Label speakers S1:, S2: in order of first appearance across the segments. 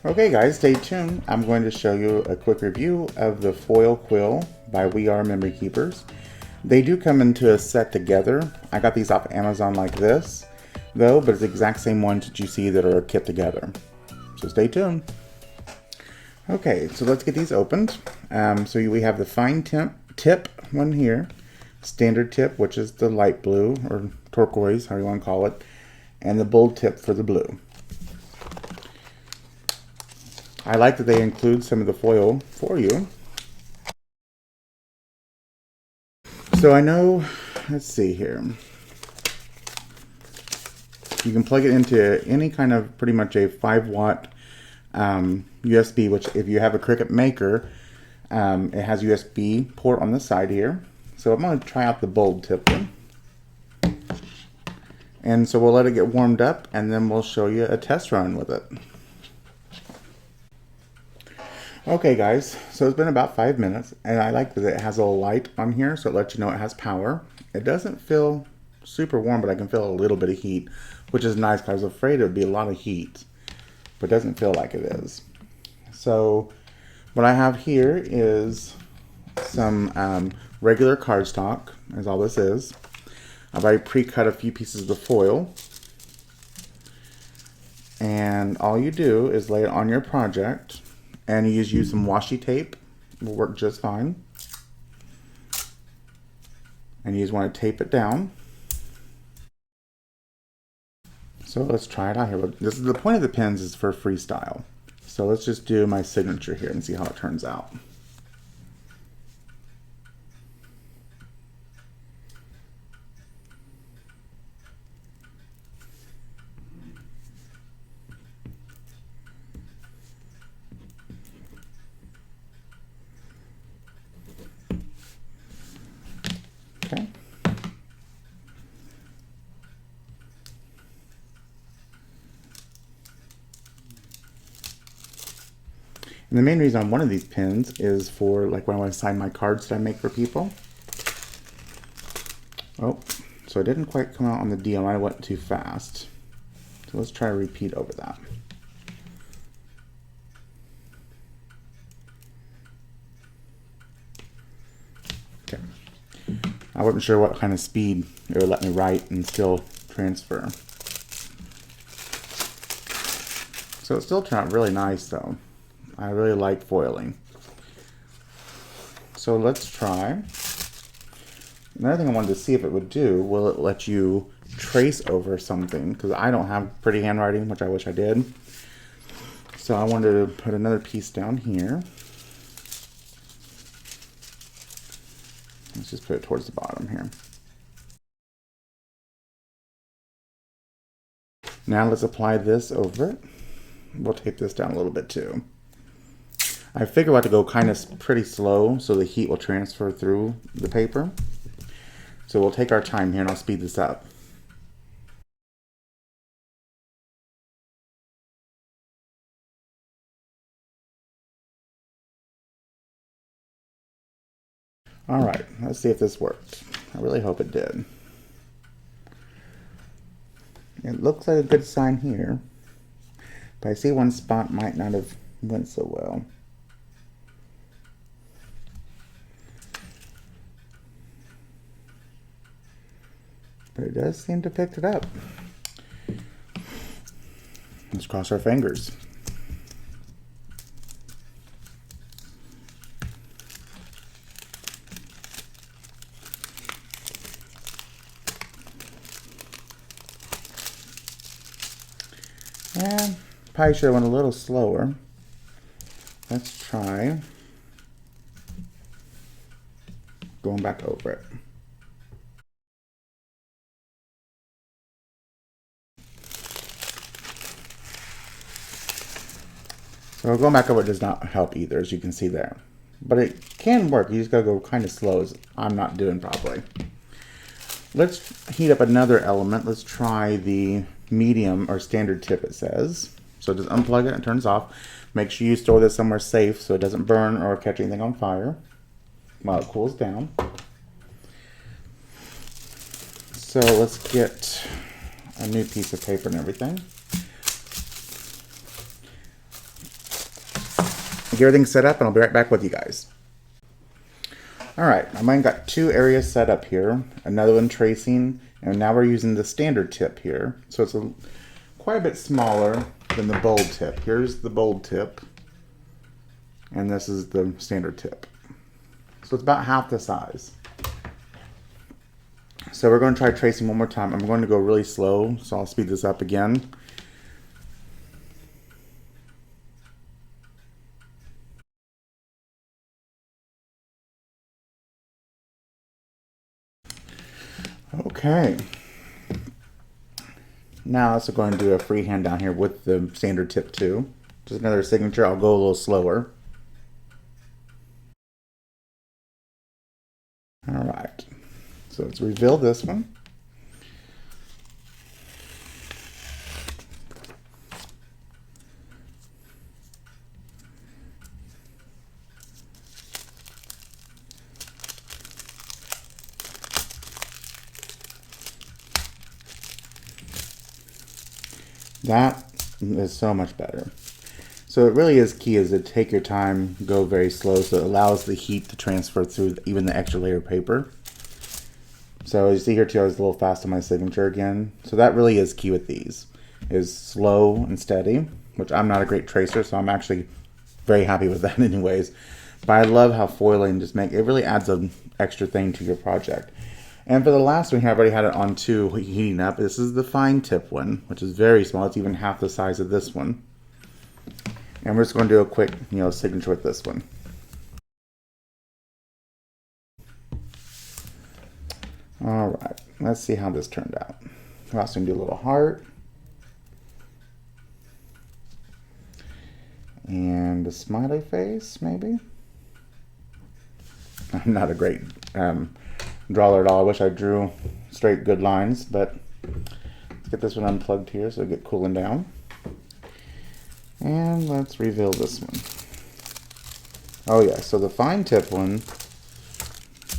S1: Okay guys, stay tuned. I'm going to show you a quick review of the foil quill by We Are Memory Keepers. They do come into a set together. I got these off Amazon like this, though, but it's the exact same ones that you see that are kit together. So stay tuned. Okay, so let's get these opened. We have the fine tip one here, standard tip, which is the light blue or turquoise, however you want to call it, and the bold tip for the blue. I like that they include some of the foil for you. So I know, let's see here. You can plug it into any kind of pretty much a 5-watt USB, which if you have a Cricut Maker, it has USB port on the side here. So I'm going to try out the bold tip one. And so we'll let it get warmed up and then we'll show you a test run with it. Okay guys, so it's been about 5 minutes and I like that it has a little light on here so it lets you know it has power. It doesn't feel super warm, but I can feel a little bit of heat, which is nice because I was afraid it would be a lot of heat, but it doesn't feel like it is. So what I have here is some regular cardstock, is all this is. I've already pre-cut a few pieces of the foil. And all you do is lay it on your project. And you use some washi tape, will work just fine. And you just want to tape it down. So let's try it out here. This is the point of the pins is for freestyle. So let's just do my signature here and see how it turns out. Okay. And the main reason on one of these pins is for like when I want to sign my cards that I make for people. Oh, so it didn't quite come out on the deal. I went too fast. So let's try to repeat over that. Okay. I wasn't sure what kind of speed it would let me write and still transfer. So it still turned out really nice though. I really like foiling. So let's try. Another thing I wanted to see if it would do, will it let you trace over something? Because I don't have pretty handwriting, which I wish I did. So I wanted to put another piece down here. Let's just put it towards the bottom here. Now let's apply this over it. We'll tape this down a little bit too. I figure we'll have to go kind of pretty slow so the heat will transfer through the paper. So we'll take our time here and I'll speed this up. Alright, let's see if this worked. I really hope it did. It looks like a good sign here, but I see one spot might not have went so well. But it does seem to pick it up. Let's cross our fingers. And probably should have went a little slower. Let's try going back over it. So going back over it does not help either, as you can see there. But it can work. You just gotta go kind of slow, as I'm not doing properly. Let's heat up another element. Let's try the medium or standard tip, it says. So just unplug it and it turns off. Make sure you store this somewhere safe so it doesn't burn or catch anything on fire while it cools down. So let's get a new piece of paper and everything. get everything set up and I'll be right back with you guys. Alright, I've got 2 areas set up here, another one tracing, and now we're using the standard tip here. So it's quite a bit smaller than the bold tip. Here's the bold tip, and this is the standard tip. So it's about half the size. So we're going to try tracing one more time. I'm going to go really slow, so I'll speed this up again. Okay. Now let's go and do a freehand down here with the standard tip too. Just another signature. I'll go a little slower. All right. So let's reveal this one. That is so much better. So it really is key is to take your time, go very slow, so it allows the heat to transfer through even the extra layer of paper. So as you see here too, I was a little fast on my signature again. So that really is key with these, is slow and steady, which I'm not a great tracer, so I'm actually very happy with that anyways. But I love how foiling just it really adds an extra thing to your project. And for the last one here, I've already had it on 2 heating up. This is the fine tip one, which is very small. It's even half the size of this one. And we're just going to do a quick, signature with this one. All right, let's see how this turned out. We're also going to do a little heart. And a smiley face, maybe. I'm not a great drawer at all. I wish I drew straight good lines, but let's get this one unplugged here so it get cooling down. And let's reveal this one. Oh yeah, so the fine tip one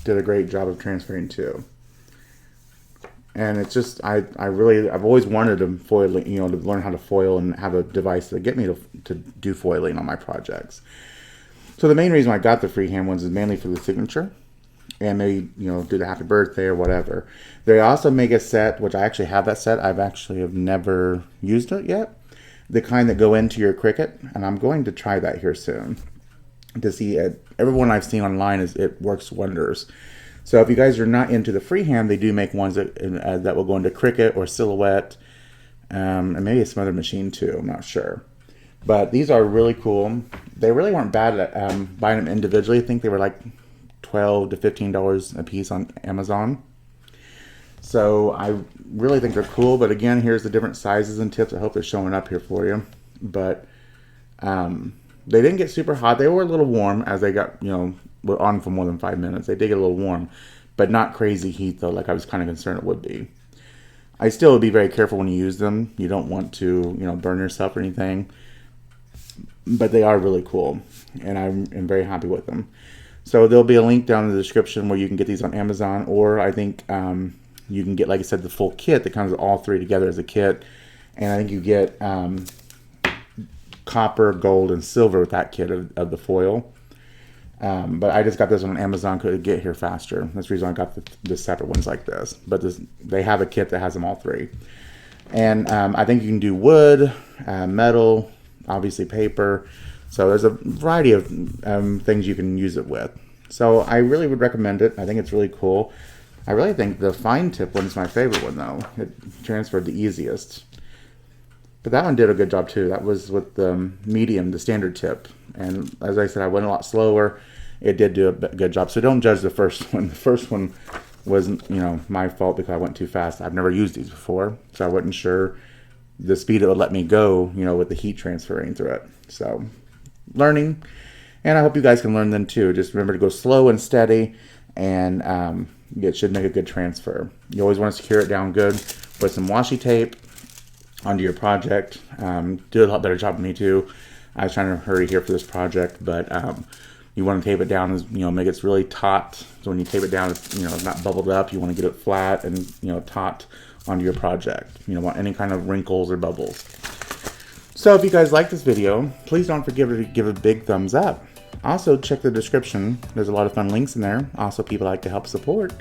S1: did a great job of transferring too. And it's just, I've always wanted to foil, to learn how to foil and have a device to get me to do foiling on my projects. So the main reason I got the freehand ones is mainly for the signature. And maybe, do the happy birthday or whatever. They also make a set, which I actually have that set. I've never used it yet. The kind that go into your Cricut. And I'm going to try that here soon. To see it. Everyone I've seen online, it works wonders. So if you guys are not into the freehand, they do make ones that will go into Cricut or Silhouette. And maybe some other machine too. I'm not sure. But these are really cool. They really weren't bad at buying them individually. I think they were like $12 to $15 a piece on Amazon. So I really think they're cool. But again, here's the different sizes and tips. I hope they're showing up here for you. But they didn't get super hot. They were a little warm as they got, were on for more than 5 minutes. They did get a little warm, but not crazy heat though, like I was kind of concerned it would be. I still would be very careful when you use them. You don't want to, burn yourself or anything. But they are really cool, and I'm very happy with them. So there'll be a link down in the description where you can get these on Amazon, or I think you can get, like I said, the full kit that comes with all 3 together as a kit. And I think you get copper, gold, and silver with that kit of the foil. But I just got this one on Amazon because it get here faster. That's the reason I got the separate ones like this. But they have a kit that has them all 3. And I think you can do wood, metal, obviously paper. So there's a variety of things you can use it with. So I really would recommend it. I think it's really cool. I really think the fine tip one is my favorite one though. It transferred the easiest. But that one did a good job too. That was with the medium, the standard tip. And as I said, I went a lot slower. It did do a good job. So don't judge the first one. The first one was, my fault because I went too fast. I've never used these before. So I wasn't sure the speed it would let me go, with the heat transferring through it. So learning, and I hope you guys can learn them too. Just remember to go slow and steady, and it should make a good transfer. You always want to secure it down good. Put some washi tape onto your project. Do a lot better job than me too. I was trying to hurry here for this project, but you want to tape it down, make it really taut. So when you tape it down, it's not bubbled up. You want to get it flat and taut onto your project. You don't want any kind of wrinkles or bubbles. So if you guys like this video, please don't forget to give a big thumbs up. Also check the description, there's a lot of fun links in there. Also people like to help support.